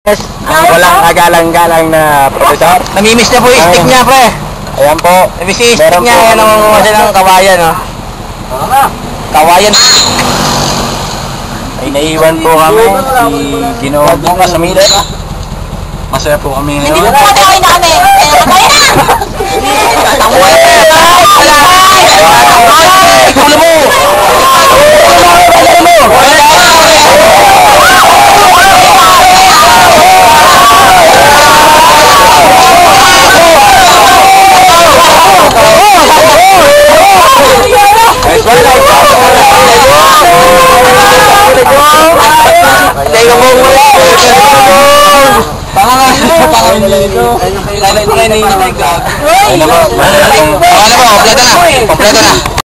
Yes, ang walang agalang-galang na profesor. Namimiss niya po yung stick niya, pre. Ayan po. Namimiss yung stick Meron niya. po Yan ang mga siya ng kawayan, oh. Kawayan. Ay naiwan po kami. Ginawa po Casamida. Masaya po kami Hindi ngayon. po matawin na kami. Tanguay na! Kulo mo! Kompleto na.